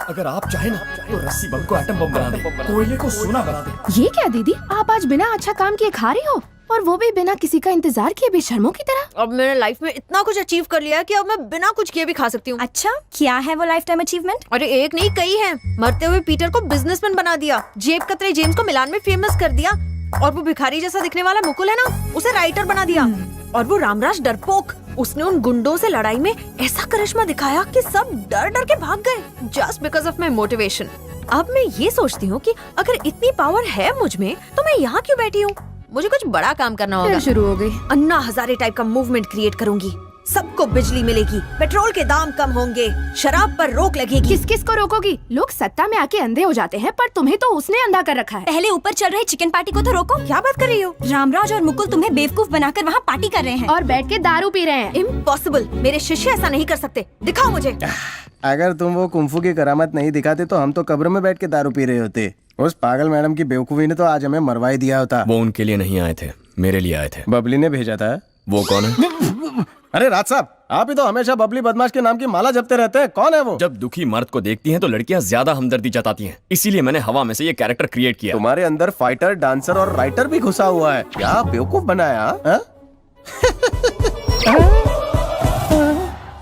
अगर आप चाहे ना तो रस्सी बम को एटम बम बना दे, कोयले को सोना बना दे। ये क्या दीदी, आप आज बिना अच्छा काम किए खा रही हो, और वो भी बिना किसी का इंतजार किए बेशर्मों की तरह। अब मैंने लाइफ में इतना कुछ अचीव कर लिया है कि अब मैं बिना कुछ किए भी खा सकती हूँ। अच्छा, क्या है वो लाइफ टाइम अचीवमेंट? अरे एक नहीं कई हैं। मरते हुए पीटर को बिजनेसमैन बना दिया, जेब कतरे जेम्स को मिलान में फेमस कर दिया, और वो भिखारी जैसा दिखने वाला मुकुल है ना, उसे राइटर बना दिया। और वो रामराज डरपोक, उसने उन गुंडों से लड़ाई में ऐसा करिश्मा दिखाया कि सब डर डर के भाग गए, just because of my motivation. अब मैं ये सोचती हूँ कि अगर इतनी पावर है मुझ में तो मैं यहाँ क्यों बैठी हूँ? मुझे कुछ बड़ा काम करना होगा। शुरू हो गई। अन्ना हजारे टाइप का मूवमेंट क्रिएट करूंगी। सबको बिजली मिलेगी, पेट्रोल के दाम कम होंगे, शराब पर रोक लगेगी। किस किस को रोकोगी? लोग सत्ता में आके अंधे हो जाते हैं, पर तुम्हें तो उसने अंधा कर रखा है। पहले ऊपर चल रहे चिकन पार्टी को तो रोको। क्या बात कर रही हो? रामराज और मुकुल तुम्हें बेवकूफ बनाकर वहाँ पार्टी कर रहे हैं और बैठ के दारू पी रहे हैं। इम्पॉसिबल, मेरे शिष्य ऐसा नहीं कर सकते। दिखाओ मुझे। अगर तुम वो कुंफू की करामत नहीं दिखाते तो हम तो कब्र में बैठ के दारू पी रहे होते। उस पागल मैडम की बेवकूफी ने तो आज हमें मरवा ही दिया होता। वो उनके लिए नहीं आए थे, मेरे लिए आए थे। बबली ने भेजा था। वो कौन है? अरे राज साहब, आप ही तो हमेशा बबली बदमाश के नाम की माला जपते रहते हैं। कौन है वो? जब दुखी मर्द को देखती हैं तो लड़कियां ज्यादा हमदर्दी जताती हैं, इसीलिए मैंने हवा में से ये कैरेक्टर क्रिएट किया। तुम्हारे अंदर फाइटर, डांसर और राइटर भी घुसा हुआ है। क्या बेवकूफ बनाया हा?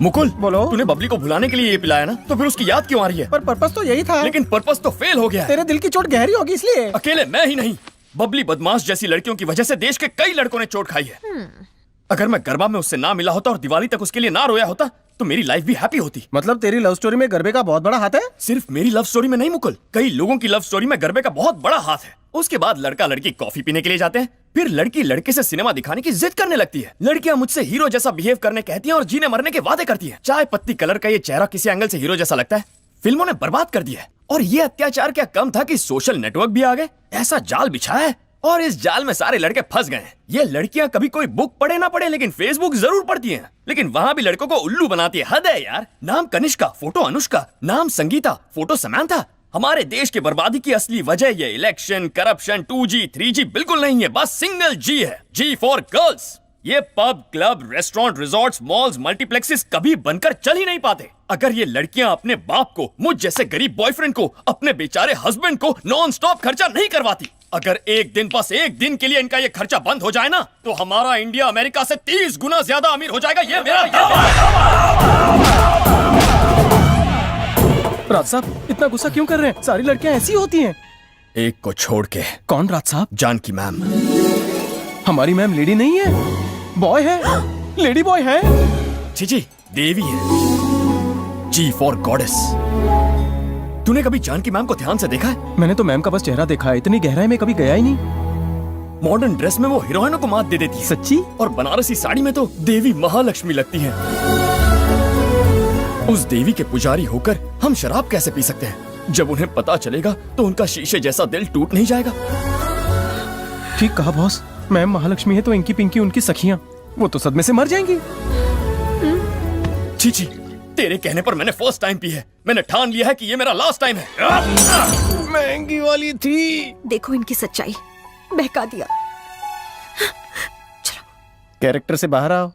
मुकुल, बोलो। तूने बबली को भुलाने के लिए ये पिलाया ना, तो फिर उसकी याद क्यों आ रही है? पर पर्पस तो यही था। लेकिन पर्पस तो फेल हो गया है। तेरे दिल की चोट गहरी होगी इसलिए। अकेले मैं ही नहीं, बबली बदमाश जैसी लड़कियों की वजह से देश के कई लड़कों ने चोट खाई है। अगर मैं गरबा में उससे ना मिला होता और दिवाली तक उसके लिए ना रोया होता तो मेरी लाइफ भी हैप्पी होती। मतलब तेरी लव स्टोरी में गरबे का बहुत बड़ा हाथ है? सिर्फ मेरी लव स्टोरी में नहीं मुकुल, कई लोगों की लव स्टोरी में गरबे का बहुत बड़ा हाथ है। उसके बाद लड़का लड़की कॉफी पीने के लिए जाते हैं, फिर लड़की लड़के से सिनेमा दिखाने की जिद करने लगती है। लड़कियां मुझसे हीरो जैसा बिहेव करने कहती हैं और जीने मरने के वादे करती हैं। चाय पत्ती कलर का ये चेहरा किसी एंगल से हीरो जैसा लगता है, फिल्मों ने बर्बाद कर दिया है। और ये अत्याचार क्या कम था कि सोशल नेटवर्क भी आ गए, ऐसा जाल बिछाया है और इस जाल में सारे लड़के फंस गए हैं। ये लड़कियां कभी कोई बुक पढ़े ना पढ़े लेकिन फेसबुक जरूर पढ़ती हैं, लेकिन वहां भी लड़कों को उल्लू बनाती है। हद है यार। नाम कनिष्का, फोटो अनुष्का, नाम संगीता, फोटो समंथा। हमारे देश की बर्बादी की असली वजह ये इलेक्शन, करप्शन, 2G, 3G बिल्कुल नहीं है, बस सिंगल G है। G for girls. ये pub, club, restaurant, resorts, malls, multiplexes कभी बनकर चल ही नहीं पाते अगर ये लड़कियां अपने बाप को, मुझ जैसे गरीब बॉयफ्रेंड को, अपने बेचारे हस्बैंड को नॉन स्टॉप खर्चा नहीं करवाती। अगर एक दिन, बस एक दिन के लिए इनका ये खर्चा बंद हो जाए ना, तो हमारा इंडिया अमेरिका से 30 गुना ज्यादा अमीर हो जाएगा। ये मेरा राज साहब, इतना गुस्सा क्यों कर रहे हैं? सारी लड़कियां ऐसी होती हैं। एक को छोड़ के। कौन राज साहब? जानकी मैम। हमारी मैम लेडी नहीं है, बॉय है। लेडी बॉय है। जी देवी है। G for goddess. तूने कभी जानकी मैम को ध्यान से देखा है? मैंने तो मैम का बस चेहरा देखा है, इतनी गहराई में कभी गया ही नहीं। मॉडर्न ड्रेस में वो हीरोइनों को मात दे देती है। सच्ची? और बनारसी साड़ी में तो देवी महालक्ष्मी लगती है। उस देवी के पुजारी होकर हम शराब कैसे पी सकते हैं? जब उन्हें पता चलेगा तो उनका शीशे जैसा दिल टूट नहीं जाएगा? ठीक कहा बॉस। मैम महालक्ष्मी है तो इंकी पिंकी उनकी सखियां, वो तो सदमे से मर जाएंगी। छी, तेरे कहने पर मैंने फर्स्ट टाइम पी है। मैंने ठान लिया है कि ये मेरा लास्ट टाइम है। महंगी वाली थी। देखो इनकी सच्चाई, बहका दिया। कैरेक्टर से बाहर आओ।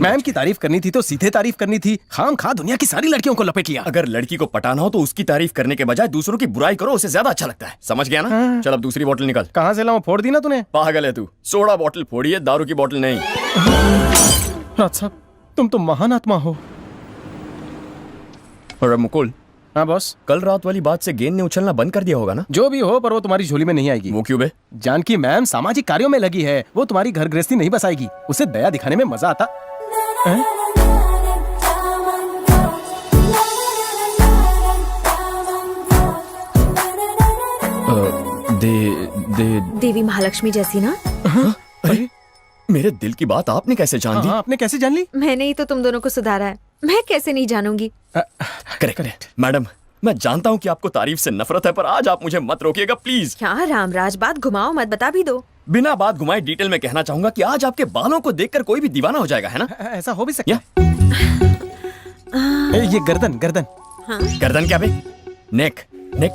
मैम की तारीफ करनी थी तो सीधे तारीफ करनी थी, खाम खा दुनिया की सारी लड़कियों को लपेट लिया। अगर लड़की को पटाना हो तो उसकी तारीफ करने के बजाय दूसरों की बुराई करो, उसे ज्यादा अच्छा लगता है। समझ गया ना? चल अब दूसरी बोतल निकाल। कहाँ से लाऊं? फोड़ दी ना तूने। पागल है तू, सोडा बोतल फोड़ी है, दारू की बोतल नहीं। राज साहब, तुम तो महान आत्मा हो। और अब मुकुल। हाँ बॉस। कल रात वाली बात से गेंद ने उछलना बंद कर दिया होगा ना? जो भी हो, पर वो तुम्हारी झोली में नहीं आएगी। वो क्यों बे? जानकी मैम सामाजिक कार्यों में लगी है, वो तुम्हारी घर गृहस्थी नहीं बसाएगी। उसे दया दिखाने में मजा आता है? देवी महालक्ष्मी जैसी ना? अरे मेरे दिल की बात आपने कैसे जान ली? आपने कैसे जान ली? मैंने ही तो तुम दोनों को सुधारा है, मैं कैसे नहीं जानूंगी? करेक्ट मैडम, मैं जानता हूँ कि आपको तारीफ से नफरत है, पर आज आप मुझे मत रोकिएगा प्लीज। क्या रामराज, बात घुमाओ मत, बता भी दो। बिना बात घुमाए डिटेल में कहना चाहूंगा कि आज आपके बालों को देखकर कोई भी दीवाना हो जाएगा, है ना? ऐसा हो भी सकता है। ये गर्दन गर्दन। हाँ? गर्दन क्या बे? नेक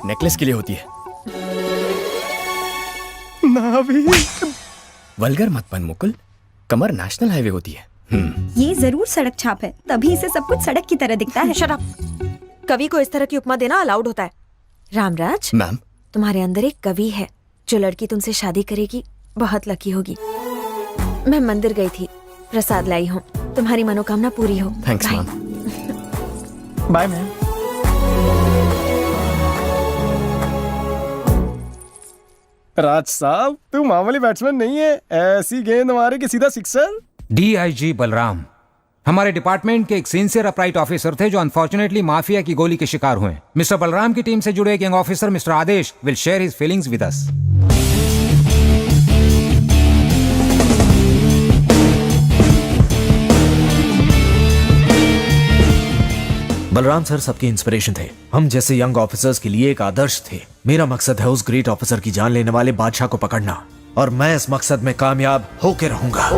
नेकलेस के लिए होती है। वल्गर मत बन मुकुल, कमर नेशनल हाईवे होती है। ये जरूर सड़क छाप है, तभी इसे सब कुछ सड़क की तरह दिखता है। Shut up. कवि को इस तरह की उपमा देना अलाउड होता है। रामराज, मैम, तुम्हारे अंदर एक कवि है। जो लड़की तुमसे शादी करेगी बहुत लकी होगी। मैं मंदिर गई थी, प्रसाद लाई हूँ। तुम्हारी मनोकामना पूरी हो। Thanks Bye. Ma'am. Bye ma'am. Raj साहब, तू मामूली बैट्समैन नहीं है, ऐसी गेंद मारे कि सीधा सिक्सर। डीआईजी बलराम हमारे डिपार्टमेंट के एक सिंसियर अपराइट ऑफिसर थे जो अनफॉर्चुनेटली माफिया की गोली के शिकार हुए। मिस्टर बलराम की टीम से जुड़े एक young officer mister Adesh will share his feelings with us. Balram sir सबके इंस्पिरेशन थे। हम जैसे यंग ऑफिसर्स के लिए एक आदर्श थे। मेरा मकसद है उस ग्रेट ऑफिसर की जान लेने वाले बादशाह को पकड़ना, और मैं इस मकसद में कामयाब होके रहूंगा।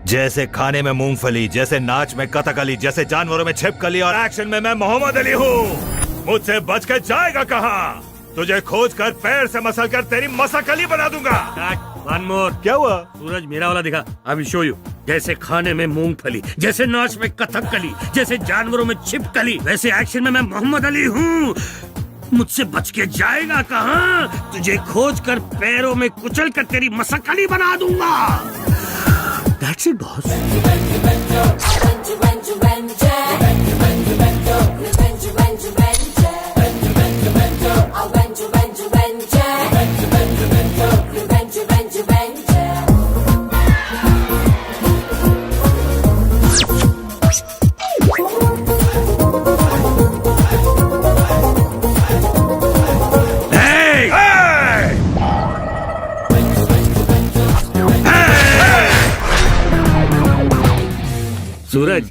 जैसे खाने में मूंगफली, जैसे नाच में कथकली, जैसे जानवरों में छिपकली और एक्शन में मैं मोहम्मद अली हूँ। मुझसे बच के जाएगा कहाँ? तुझे खोज कर पैर से मसल कर तेरी मसकली बना दूंगा। One more. क्या हुआ? सूरज मेरा वाला दिखा। अभी शो यू। जैसे खाने में मूंगफली, जैसे नाच में कथकली, जैसे जानवरों में छिपकली, वैसे एक्शन में मैं मोहम्मद अली हूँ। मुझसे बच के जाएगा कहाँ? तुझे खोज कर पैरों में कुचल कर तेरी मसकली बना दूंगा। That's it, boss. सूरज,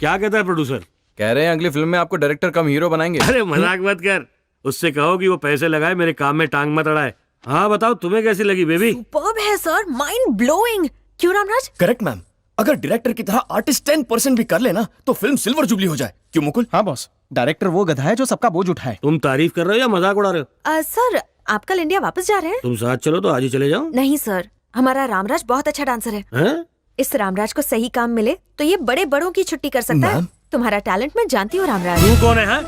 क्या कहता है प्रोड्यूसर? कह रहे हैं अगली फिल्म में आपको डायरेक्टर कम हीरो बनाएंगे। अरे मजाक मत कर। उससे कहो कि वो पैसे लगाए, मेरे काम में टांग मत अड़ाए। हाँ बताओ, तुम्हें कैसी लगी बेबी? सुपर्ब है सर, माइंड ब्लोइंग। क्यों रामराज? Correct ma'am. अगर डायरेक्टर की तरह आर्टिस्ट 10% भी कर लेना तो फिल्म सिल्वर जुबली हो जाए। क्यों मुकुल? हाँ बॉस, डायरेक्टर वो गधा है जो सबका बोझ उठाए। तुम तारीफ कर रहे हो या मजाक उड़ा रहे हो? सर, आप कल इंडिया वापस जा रहे हैं? तुम साथ चलो तो आज ही चले जाओ। नहीं सर, हमारा रामराज बहुत अच्छा डांसर है। हैं? इस रामराज को सही काम मिले तो ये बड़े बड़ों की छुट्टी कर सकता है। मैम? तुम्हारा टैलेंट मैं जानती हूँ रामराज। तू कौन है?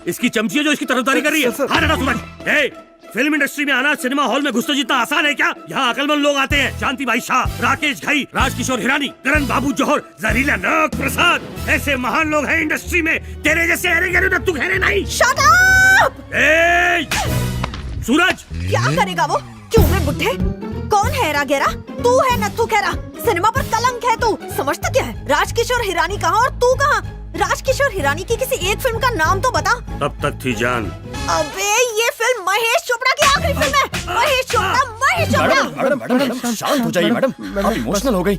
इसकी चमची है जो इसकी तरफदारी कर रही है। हाँ ना सूरज। ए, फिल्म इंडस्ट्री में आना सिनेमा हॉल में घुसना जितना आसान है क्या? यहाँ अकलमंद लोग आते हैं। शांति भाई शाह, राकेश घई, राजकिशोर हिरानी, करण बाबू जौहर, जहरीला नाग प्रसाद, ऐसे महान लोग हैं इंडस्ट्री में। तेरे जैसे अरे गरे नत्थु खैरे नहीं। Shut up! सूरज, क्या करेगा वो? क्यों मैं बुढ़े? कौन है रागेरा? तू है नत्थु खेरा। सिनेमा पर कलंक है तू। समझता क्या है? राजकिशोर हिरानी कहाँ और तू कहाँ? राजकिशोर हिरानी की किसी एक फिल्म का नाम तो बता। तब तक थी जान। अबे ये फिल्म महेश चोपड़ा की आखिरी फिल्म है। महेश चोपड़ा। मैडम शांत हो जाइए मैडम। आप इमोशनल हो गई।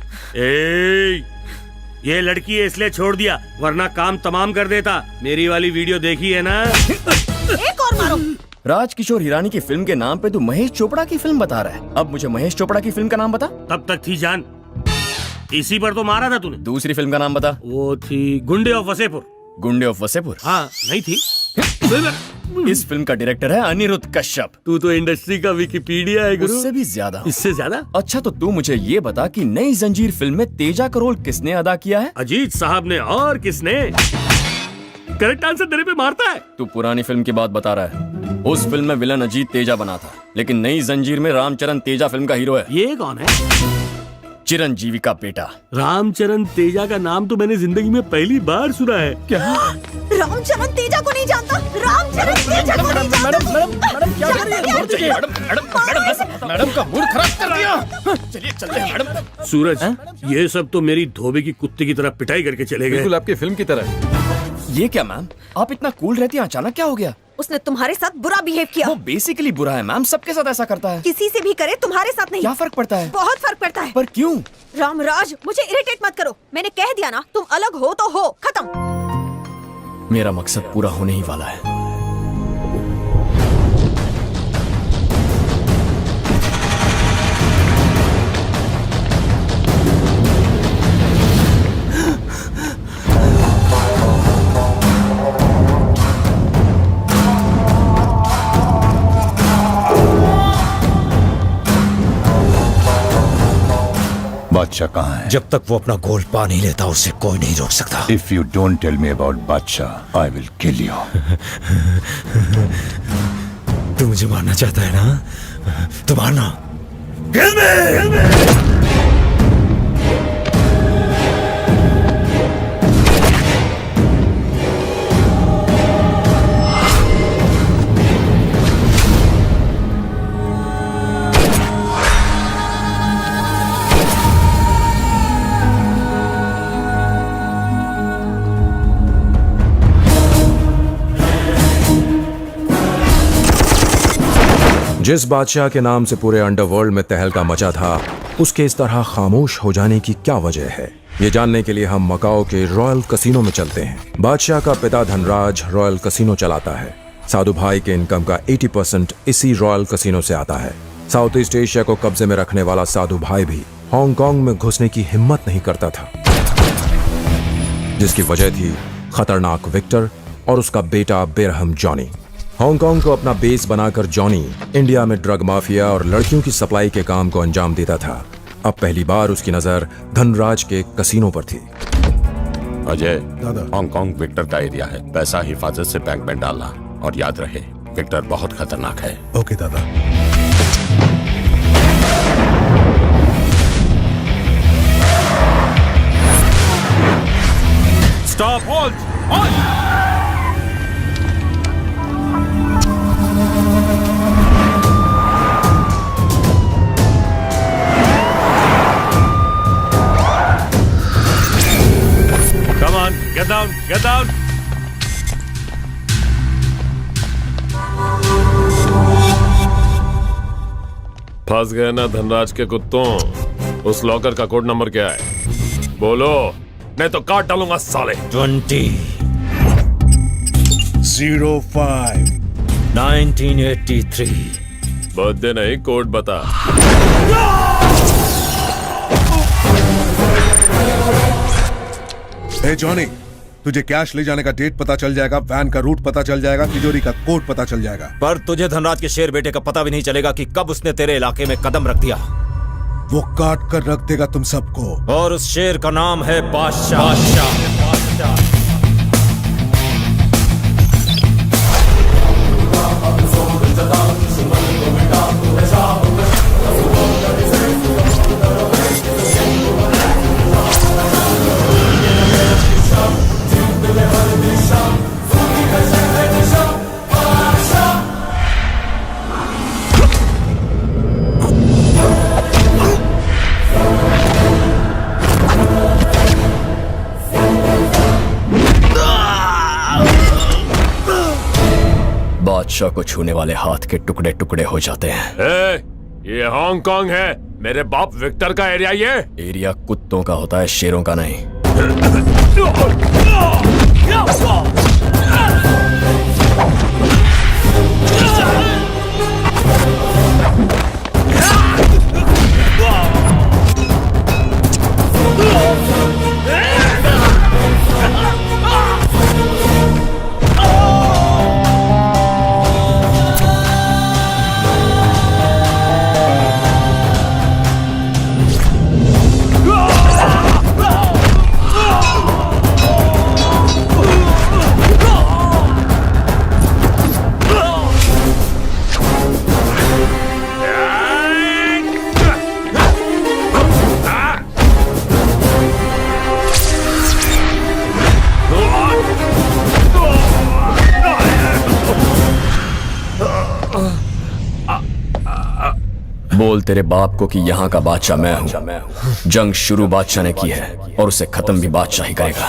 ये लड़की है इसलिए छोड़ दिया, वरना काम तमाम कर देता। मेरी वाली वीडियो देखी है ना? एक और मारो। राजकिशोर हिरानी की फिल्म के नाम पे तू महेश चोपड़ा की फिल्म बता रहा है। अब मुझे महेश चोपड़ा की फिल्म का नाम बता। तब तक थी जान। इसी पर तो मारा था तूने। दूसरी फिल्म का नाम बता। वो थी गुंडे ऑफ वसेपुर। गुंडे ऑफ वसेपुर? हाँ, नहीं थी। इस फिल्म का डायरेक्टर है अनिरुद्ध कश्यप। तू तो इंडस्ट्री का विकिपीडिया है गुरु। उससे भी ज्यादा। इससे ज्यादा? अच्छा तो तू मुझे ये बता कि नई जंजीर फिल्म में तेजा का रोल किसने अदा किया है? अजीत साहब ने। और किसने? करेक्ट आंसर देने पे मारता है। तू पुरानी फिल्म की बात बता रहा है। उस फिल्म में विलन अजीत तेजा बना था, लेकिन नई जंजीर में रामचरण तेजा फिल्म का हीरो है। ये कौन है? चिरंजीवी का बेटा। रामचरण तेजा का नाम तो मैंने जिंदगी में पहली बार सुना है। क्या? रामचरण तेजा को नहीं जानता? रामचरण तेजा को नहीं जानता? मैडम क्या कर रही है? मैडम का मूड खराब कर दिया। चलिए चलते हैं मैडम। सूरज, ये सब तो मेरी धोबी की कुत्ते की तरह पिटाई करके चले गए। बिल्कुल आपकी फिल्म की तरह। ये क्या मैम, आप इतना कूल रहती हैं, अचानक क्या हो गया? उसने तुम्हारे साथ बुरा बिहेव किया। वो बेसिकली बुरा है मैम, सबके साथ ऐसा करता है। किसी से भी करे, तुम्हारे साथ नहीं। क्या फर्क पड़ता है? बहुत फर्क पड़ता है। पर क्यों? रामराज, मुझे इरिटेट मत करो। मैंने कह दिया ना, तुम अलग हो तो हो, खत्म। मेरा मकसद पूरा होने ही वाला है। बादशाह कहाँ है? जब तक वो अपना गोल पा नहीं लेता उसे कोई नहीं रोक सकता। If you don't tell me about बादशाह, I will kill you. तू मुझे मारना चाहता है ना? तो मारना। Kill me! Kill me! जिस बादशाह के नाम से पूरे अंडरवर्ल्ड में तहलका मचा था, उसके इस तरह खामोश हो जाने की क्या वजह है? ये जानने के लिए हम मकाओ के रॉयल कसिनो में चलते हैं। बादशाह का पिता धनराज रॉयल कसिनो चलाता है। साधु भाई के इनकम का 80% इसी रॉयल कसिनो से आता है। साउथ ईस्ट एशिया को कब्जे में रखने वाला साधु भाई भी हांगकांग में घुसने की हिम्मत नहीं करता था, जिसकी वजह थी खतरनाक विक्टर और उसका बेटा बेरहम जॉनी। हांगकांग को अपना बेस बनाकर जॉनी इंडिया में ड्रग माफिया और लड़कियों की सप्लाई के काम को अंजाम देता था। अब पहली बार उसकी नजर धनराज के कसीनो पर थी। अजय, हांगकांग विक्टर का एरिया है। पैसा हिफाजत से बैंक में डालना और याद रहे विक्टर बहुत खतरनाक है। ओके दादा। Stop, hold, hold. Come on, get down, get down. फंस गए ना धनराज के कुत्तों। उस लॉकर का कोड नंबर क्या है? बोलो, नहीं तो काट डालूंगा साले। 20 05 1983। बर्थडे नहीं, कोड बता। ए जॉनी, तुझे कैश ले जाने का डेट पता चल जाएगा, वैन का रूट पता चल जाएगा, तिजोरी का कोड पता चल जाएगा। पर तुझे धनराज के शेर बेटे का पता भी नहीं चलेगा कि कब उसने तेरे इलाके में कदम रख दिया। वो काट कर रख देगा तुम सबको। और उस शेर का नाम है बादशाह। बादशाह को छूने वाले हाथ के टुकड़े टुकड़े हो जाते हैं। ये हांगकांग है, मेरे बाप विक्टर का एरिया। ये एरिया कुत्तों का होता है, शेरों का नहीं। बोल तेरे बाप को कि यहाँ का बादशाह मैं हूँ। जंग शुरू बादशाह ने की है और उसे खत्म भी बादशाह ही करेगा।